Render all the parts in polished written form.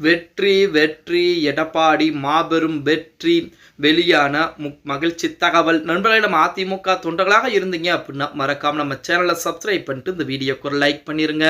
வெற்றி வெற்றி எடப்பாடி மாபெரும் வெற்றி வெளியான மகிழ்ச்சி தகவல். நண்பர்களே, நம்ம அதிமுக தொண்டர்களாக இருந்தீங்க அப்படின்னா மறக்காம நம்ம சேனலை சப்ஸ்கிரைப் பண்ணிட்டு இந்த வீடியோக்கு ஒரு லைக் பண்ணிருங்க.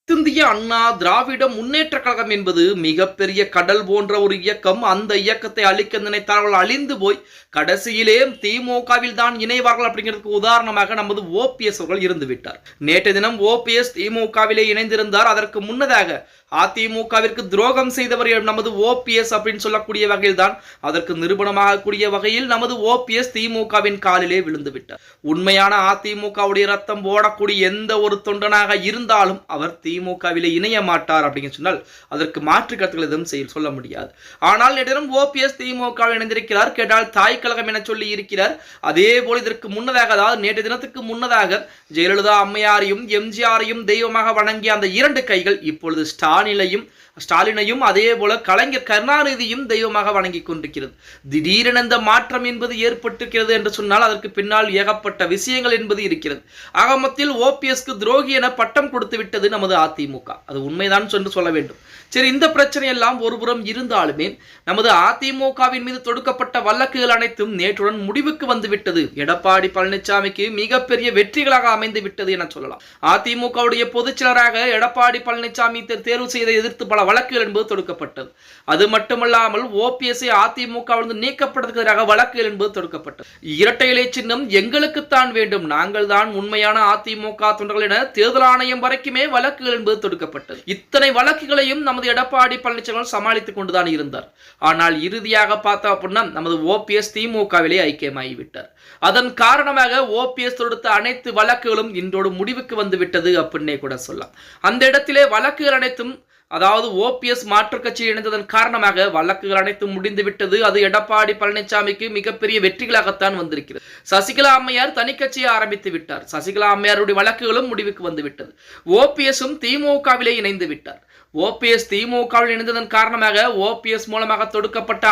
இந்திய அண்ணா திராவிட முன்னேற்ற கழகம் என்பது மிகப்பெரிய கடல் போன்ற ஒரு இயக்கம். அந்த இயக்கத்தை அழிக்க நினைத்தார்கள், அழிந்து போய் கடைசியிலே திமுகவில் தான் இணைவார்கள் அப்படிங்கிறதுக்கு உதாரணமாக நமது ஓபிஎஸ் அவர்கள் இருந்து விட்டார். நேற்று தினம் ஓபிஎஸ் திமுகவிலே இணைந்திருந்தார். அதற்கு முன்னதாக அதிமுகவிற்கு துரோகம் செய்தவர் நமது ஓபிஎஸ் அப்படின்னு சொல்லக்கூடிய வகையில் தான் அதற்கு நிரூபணமாக கூடிய வகையில் நமது ஓபிஎஸ் திமுகவின் காலிலே விழுந்து விட்டார். உண்மையான அதிமுகவுடைய ரத்தம் ஓடக்கூடிய எந்த ஒரு தொண்டனாக இருந்தாலும் அவர் திமுகவிலே இணைய மாட்டார் அப்படின்னு சொன்னால் அதற்கு மாற்று கருத்துக்கள் எதுவும் சொல்ல முடியாது. ஆனால் நேற்று ஓபிஎஸ் திமுகவில் இணைந்திருக்கிறார். கேட்டால் தாய் கழகம் என சொல்லி இருக்கிறார். அதே போல இதற்கு முன்னதாக, அதாவது நேற்று தினத்துக்கு முன்னதாக ஜெயலலிதா அம்மையாரையும் எம்ஜிஆரையும் தெய்வமாக வணங்கிய அந்த இரண்டு கைகள் இப்பொழுது ஸ்டாலினையும் அதே போல கலைஞர் கருணாநிதியும் தெய்வமாக வணங்கி கொண்டிருக்கிறது. திடீரென இந்த மாற்றம் என்பது ஏற்பட்டிருக்கிறது என்று சொன்னால் அதற்கு பின்னால் ஏகப்பட்ட விஷயங்கள் என்பது இருக்கிறது. ஆகமத்தில் ஓபிஎஸ்க்கு துரோகி என பட்டம் கொடுத்து விட்டது நமது அதிமுக. அது உண்மைதான் என்று சொல்ல வேண்டும். சரி, இந்த பிரச்சனை எல்லாம் ஒருபுறம் இருந்தாலுமே நமது அதிமுகவின் மீது தொடுக்கப்பட்ட வழக்குகள் அனைத்தும் நேற்றுடன் முடிவுக்கு வந்துவிட்டது. எடப்பாடி பழனிசாமிக்கு மிகப்பெரிய வெற்றிகளாக அமைந்து விட்டது என சொல்லலாம். அதிமுகவுடைய பொதுச் செயலராக எடப்பாடி பழனிசாமி தேர்வு செய்த எதிர்த்து பல வழக்குகள் என்பது தொடுக்கப்பட்டது. அது மட்டுமல்லாமல் ஓபிஎஸ்ஐ அதிமுகவிலிருந்து நீக்கப்படுவதற்கு எதிராக வழக்குகள் என்பது தொடுக்கப்பட்டது. இரட்டை இலை சின்னம் எங்களுக்குத்தான் வேண்டும், நாங்கள் தான் உண்மையான அதிமுக தொண்டர்கள் என தேர்தல் ஆணையம் வரைக்குமே வழக்குகள் என்பது தொடுக்கப்பட்டது. இத்தனை வழக்குகளையும் நமது எடப்பாடி பழனிசாமி சமாளித்துக் கொண்டுதான் இருந்தார். ஆனால் இறுதியாக பார்த்தா அப்படின்னா நமது ஓபிஎஸ் திமுகவிலே ஐக்கியமாகிவிட்டார். அதன் காரணமாக ஓபிஎஸ் தொடுத்த அனைத்து வழக்குகளும் இன்றோடு முடிவுக்கு வந்து விட்டது அப்படின்னே கூட சொல்லலாம். அந்த இடத்திலே வழக்குகள் அனைத்தும், அதாவது ஓபிஎஸ் மாற்றுக் கட்சியில் இணைந்ததன் காரணமாக வழக்குகள் அனைத்தும் முடிந்து விட்டது. அது எடப்பாடி பழனிசாமிக்கு மிகப்பெரிய வெற்றிகளாகத்தான் வந்திருக்கிறது. சசிகலா அம்மையார் தனி கட்சியை ஆரம்பித்து விட்டார். சசிகலா அம்மையாருடைய வழக்குகளும் முடிவுக்கு வந்து விட்டது. ஓபிஎஸும் திமுகவிலே இணைந்து விட்டார். ஓபிஎஸ் திமுகவில் இணைந்ததன் காரணமாக ஓபிஎஸ் மூலமாக தொடுக்கப்பட்ட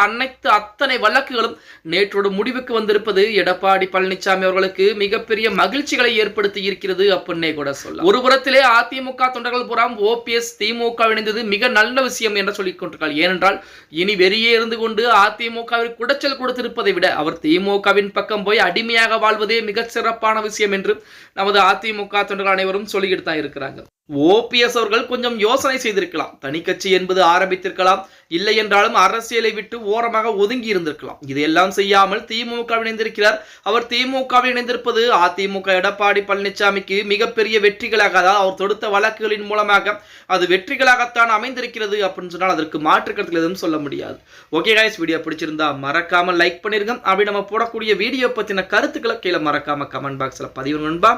அத்தனை வழக்குகளும் நேற்றோடு முடிவுக்கு வந்திருப்பது எடப்பாடி பழனிசாமி அவர்களுக்கு மிகப்பெரிய மகிழ்ச்சிகளை ஏற்படுத்தி இருக்கிறது அப்படின்னே கூட சொல்லலாம். ஒரு புறத்திலே அதிமுக தொண்டர்கள் புறம் ஓபிஎஸ் திமுக இணைந்தது மிக நல்ல விஷயம் என்று சொல்லிக் கொண்டிருக்கிறார். ஏனென்றால் இனி வெளியே இருந்து கொண்டு அதிமுகவிற்கு குடைச்சல் கொடுத்திருப்பதை விட அவர் திமுகவின் பக்கம் போய் அடிமையாக வாழ்வதே மிக சிறப்பான விஷயம் என்று நமது அதிமுக தொண்டர்கள் அனைவரும் சொல்லிக்கிட்டு தான் இருக்கிறாங்க. ஓபிஎஸ் அவர்கள் கொஞ்சம் யோசனை செய்திருக்கலாம். தனி கட்சி என்பது ஆரம்பித்திருக்கலாம், இல்லை என்றாலும் அரசியலை விட்டு ஓரமாக ஒதுங்கி இருந்திருக்கலாம். இதையெல்லாம் செய்யாமல் திமுக இணைந்திருக்கிறார். அவர் திமுக இணைந்திருப்பது அதிமுக எடப்பாடி பழனிசாமிக்கு மிகப்பெரிய வெற்றிகளாக, அதாவது அவர் தொடுத்த வழக்குகளின் மூலமாக அது வெற்றிகளாகத்தான் அமைந்திருக்கிறது அப்படின்னு சொன்னால் அதற்கு மாற்று கருத்துக்கள் எதுவும் சொல்ல முடியாது. ஓகே கைஸ், வீடியோ பிடிச்சிருந்தா மறக்காம லைக் பண்ணிருங்க. அப்படி நம்ம போடக்கூடிய வீடியோ பத்தின கருத்துக்களை கீழே மறக்காம கமெண்ட் பாக்ஸ்ல பதிவு நண்பா.